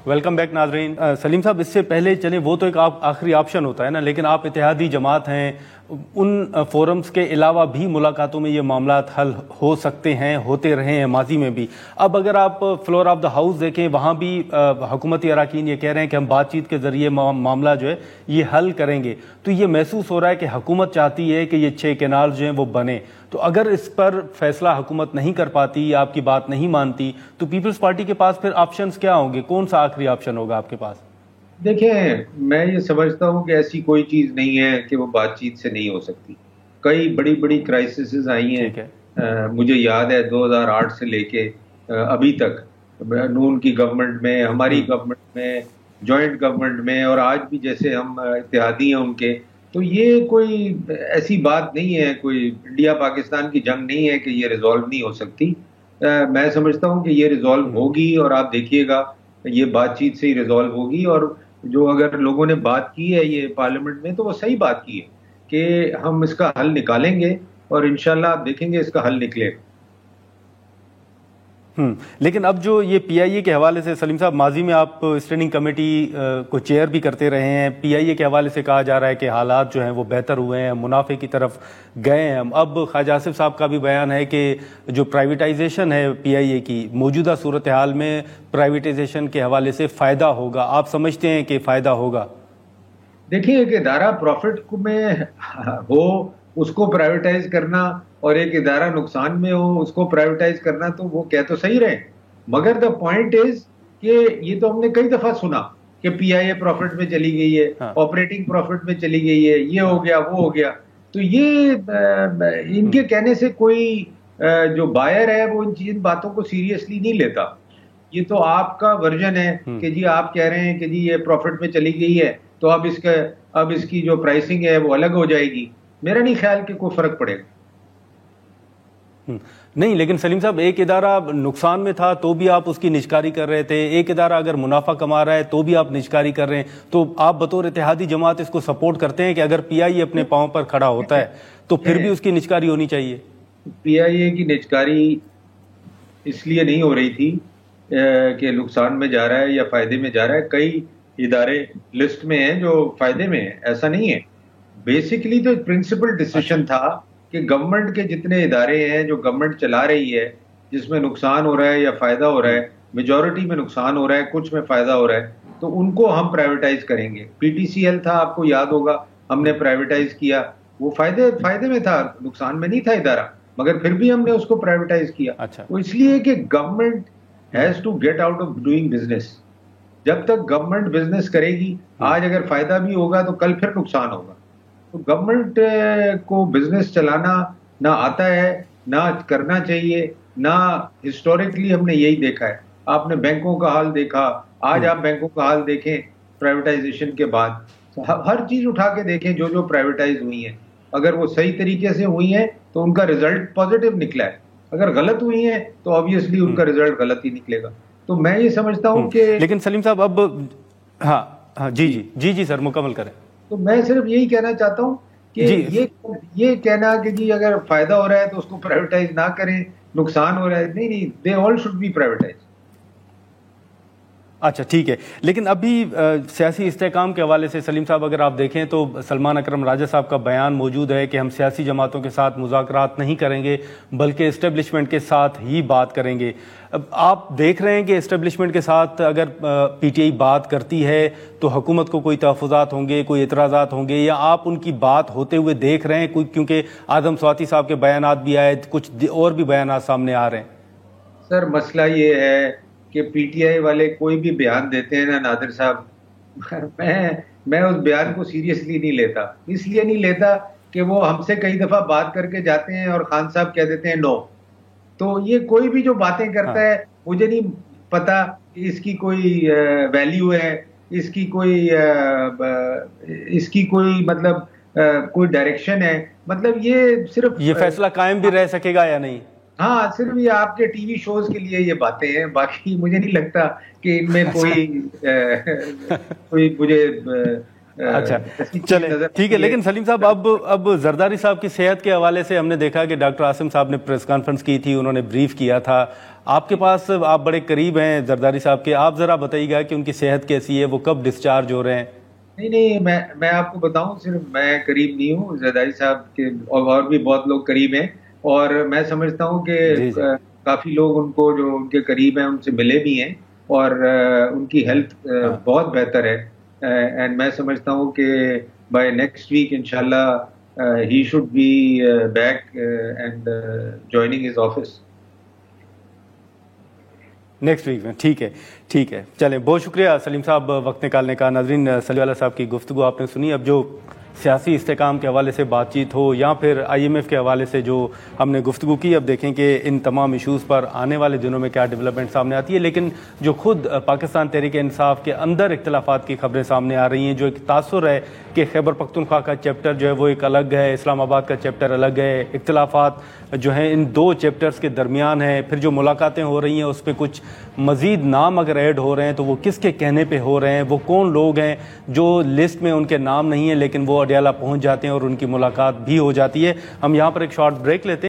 Welcome back ناظرین. سلیم صاحب، اس سے پہلے چلیں، وہ تو ایک آخری آپشن ہوتا ہے نا، لیکن آپ اتحادی جماعت ہیں، ان فورمز کے علاوہ بھی ملاقاتوں میں یہ معاملات حل ہو سکتے ہیں، ہوتے رہے ہیں ماضی میں بھی. اب اگر آپ فلور آف دا ہاؤس دیکھیں، وہاں بھی حکومتی اراکین یہ کہہ رہے ہیں کہ ہم بات چیت کے ذریعے معاملہ جو ہے یہ حل کریں گے. تو یہ محسوس ہو رہا ہے کہ حکومت چاہتی ہے کہ یہ 6 کینال جو ہیں وہ بنے. تو اگر اس پر فیصلہ حکومت نہیں کر پاتی یا آپ کی بات نہیں مانتی تو پیپلز پارٹی کے پاس پھر آپشنز کیا ہوں گے؟ کون سا آخری آپشن ہوگا آپ کے پاس؟ دیکھیں، میں یہ سمجھتا ہوں کہ ایسی کوئی چیز نہیں ہے کہ وہ بات چیت سے نہیں ہو سکتی. کئی بڑی بڑی کرائسسز آئی ہیں. مجھے یاد ہے 2008 سے لے کے ابھی تک نون کی گورنمنٹ میں، ہماری گورنمنٹ میں، جوائنٹ گورنمنٹ میں، اور آج بھی جیسے ہم اتحادی ہیں ان کے. تو یہ کوئی ایسی بات نہیں ہے، کوئی انڈیا پاکستان کی جنگ نہیں ہے کہ یہ ریزالو نہیں ہو سکتی. میں سمجھتا ہوں کہ یہ ریزالو ہوگی، اور آپ دیکھیے گا یہ بات چیت سے ہی ریزالو ہوگی. اور جو اگر لوگوں نے بات کی ہے یہ پارلیمنٹ میں تو وہ صحیح بات کی ہے کہ ہم اس کا حل نکالیں گے، اور انشاءاللہ آپ دیکھیں گے اس کا حل نکلے گا. لیکن اب جو یہ پی آئی اے کے حوالے سے، سلیم صاحب، ماضی میں آپ اسٹینڈنگ کمیٹی کو چیئر بھی کرتے رہے ہیں. پی آئی اے کے حوالے سے کہا جا رہا ہے کہ حالات جو ہیں وہ بہتر ہوئے ہیں، منافع کی طرف گئے ہیں. اب خواجہ آصف صاحب کا بھی بیان ہے کہ جو پرائیویٹائزیشن ہے پی آئی اے کی، موجودہ صورتحال میں پرائیویٹائزیشن کے حوالے سے فائدہ ہوگا. آپ سمجھتے ہیں کہ فائدہ ہوگا؟ دیکھیے، ایک ادارہ پروفٹ میں ہو اس کو پرائیویٹائز کرنا، اور ایک ادارہ نقصان میں ہو اس کو پرائیویٹائز کرنا، تو وہ کہہ تو صحیح رہے. مگر دا پوائنٹ از کہ یہ تو ہم نے کئی دفعہ سنا کہ پی آئی اے پروفٹ میں چلی گئی ہے، آپریٹنگ پروفٹ میں چلی گئی ہے، یہ ہو گیا وہ ہو گیا. تو یہ ان کے کہنے سے کوئی جو بائر ہے وہ ان باتوں کو سیریسلی نہیں لیتا. یہ تو آپ کا ورژن ہے کہ جی آپ کہہ رہے ہیں کہ جی یہ پروفٹ میں چلی گئی ہے تو اب اس کی جو پرائسنگ ہے وہ الگ ہو جائے گی. میرا نہیں خیال کہ کوئی فرق پڑے گا. نہیں، لیکن سلیم صاحب، ایک ادارہ نقصان میں تھا تو بھی آپ اس کی نجکاری کر رہے تھے، ایک ادارہ اگر منافع کما رہا ہے تو بھی آپ نجکاری کر رہے ہیں. تو آپ بطور اتحادی جماعت اس کو سپورٹ کرتے ہیں کہ اگر پی آئی اے اپنے پاؤں پر کھڑا ہوتا ہے تو پھر بھی اس کی نجکاری ہونی چاہیے؟ پی آئی اے کی نجکاری اس لیے نہیں ہو رہی تھی کہ نقصان میں جا رہا ہے یا فائدے میں جا رہا ہے. کئی ادارے لسٹ میں ہیں جو فائدے میں ہیں، ایسا نہیں ہے. بیسیکلی تو ایک پرنسپل ڈیسیشن تھا کہ گورنمنٹ کے جتنے ادارے ہیں جو گورنمنٹ چلا رہی ہے، جس میں نقصان ہو رہا ہے یا فائدہ ہو رہا ہے، میجورٹی میں نقصان ہو رہا ہے، کچھ میں فائدہ ہو رہا ہے، تو ان کو ہم پرائیویٹائز کریں گے. پی ٹی سی ایل تھا، آپ کو یاد ہوگا، ہم نے پرائیویٹائز کیا. وہ فائدے میں تھا، نقصان میں نہیں تھا ادارہ، مگر پھر بھی ہم نے اس کو پرائیویٹائز کیا. وہ اس لیے کہ government has to get out of doing business. جب تک گورنمنٹ بزنس کرے گی، آج اگر فائدہ بھی ہوگا تو کل پھر نقصان ہوگا. تو گورنمنٹ کو بزنس چلانا نہ آتا ہے، نہ کرنا چاہیے، نہ ہسٹوریکلی ہم نے یہی دیکھا ہے. آپ نے بینکوں کا حال دیکھا، آج آپ بینکوں کا حال دیکھیں پرائیویٹائزیشن کے بعد. ہر چیز اٹھا کے دیکھیں جو پرائیویٹائز ہوئی ہیں، اگر وہ صحیح طریقے سے ہوئی ہیں تو ان کا ریزلٹ پازیٹیو نکلا ہے. اگر غلط ہوئی ہیں تو آبویسلی ان کا ریزلٹ غلط ہی نکلے گا. تو میں یہ سمجھتا ہوں کہ لیکن سلیم صاحب اب جی سر مکمل کریں. تو میں صرف یہی کہنا چاہتا ہوں کہ یہ کہنا کہ جی اگر فائدہ ہو رہا ہے تو اس کو پرائیویٹائز نہ کریں، نقصان ہو رہا ہے، نہیں، دے آل شوڈ بی پرائیویٹائز. اچھا ٹھیک ہے. لیکن ابھی سیاسی استحکام کے حوالے سے سلیم صاحب اگر آپ دیکھیں تو سلمان اکرم راجہ صاحب کا بیان موجود ہے کہ ہم سیاسی جماعتوں کے ساتھ مذاکرات نہیں کریں گے بلکہ اسٹیبلشمنٹ کے ساتھ ہی بات کریں گے. اب آپ دیکھ رہے ہیں کہ اسٹیبلشمنٹ کے ساتھ اگر پی ٹی آئی بات کرتی ہے تو حکومت کو کوئی تحفظات ہوں گے، کوئی اعتراضات ہوں گے، یا آپ ان کی بات ہوتے ہوئے دیکھ رہے ہیں کیونکہ آدم سواتی صاحب کے بیانات بھی آئے، کچھ اور بھی بیانات سامنے آ رہے ہیں؟ سر مسئلہ یہ ہے کہ پی ٹی آئی والے کوئی بھی بیان دیتے ہیں نا نادر صاحب، میں اس بیان کو سیریسلی نہیں لیتا. اس لیے نہیں لیتا کہ وہ ہم سے کئی دفعہ بات کر کے جاتے ہیں اور خان صاحب کہہ دیتے ہیں نو. تو یہ کوئی بھی جو باتیں کرتا ہے مجھے نہیں پتا کہ اس کی کوئی ویلیو ہے، اس کی کوئی مطلب کوئی ڈائریکشن ہے. مطلب یہ صرف یہ فیصلہ قائم بھی رہ سکے گا یا نہیں؟ ہاں، صرف یہ آپ کے ٹی وی شوز کے لیے یہ باتیں ہیں. باقی مجھے نہیں لگتا کہ ان میں کوئی مجھے اچھا چلیں ٹھیک ہے. لیکن سلیم صاحب اب زرداری صاحب کی صحت کے حوالے سے ہم نے دیکھا کہ ڈاکٹر عاصم صاحب نے پریس کانفرنس کی تھی, انہوں نے بریف کیا تھا. آپ کے پاس آپ بڑے قریب ہیں زرداری صاحب کے, آپ ذرا بتائیے گا کہ ان کی صحت کیسی ہے, وہ کب ڈسچارج ہو رہے ہیں؟ نہیں میں آپ کو بتاؤں, صرف میں قریب نہیں ہوں, زرداری صاحب کے اور بھی بہت لوگ قریب ہیں, اور میں سمجھتا ہوں کہ کافی لوگ ان کو جو ان کے قریب ہیں ان سے ملے بھی ہیں, اور ان کی ہیلتھ بہت بہتر ہے. اینڈ میں سمجھتا ہوں کہ بائی نیکسٹ ویک انشاءاللہ he should be back and joining his office next week میں. ٹھیک ہے چلیں, بہت شکریہ سلیم صاحب وقت نکالنے کا. ناظرین, سلیم والا صاحب کی گفتگو آپ نے سنی. اب جو سیاسی استحکام کے حوالے سے بات چیت ہو یا پھر IMF کے حوالے سے جو ہم نے گفتگو کی, اب دیکھیں کہ ان تمام ایشوز پر آنے والے دنوں میں کیا ڈیولپمنٹ سامنے آتی ہے. لیکن جو خود پاکستان تحریک انصاف کے اندر اختلافات کی خبریں سامنے آ رہی ہیں, جو ایک تاثر ہے کہ خیبر پختونخوا کا چیپٹر جو ہے وہ ایک الگ ہے, اسلام آباد کا چیپٹر الگ ہے, اختلافات جو ہیں ان دو چیپٹرز کے درمیان ہیں. پھر جو ملاقاتیں ہو رہی ہیں اس پہ کچھ مزید نام اگر ایڈ ہو رہے ہیں تو وہ کس کے کہنے پہ ہو رہے ہیں, وہ کون لوگ ہیں جو لسٹ میں ان کے نام نہیں ہیں لیکن وہ اڈیالہ پہنچ جاتے ہیں اور ان کی ملاقات بھی ہو جاتی ہے. ہم یہاں پر ایک شارٹ بریک لیتے ہیں.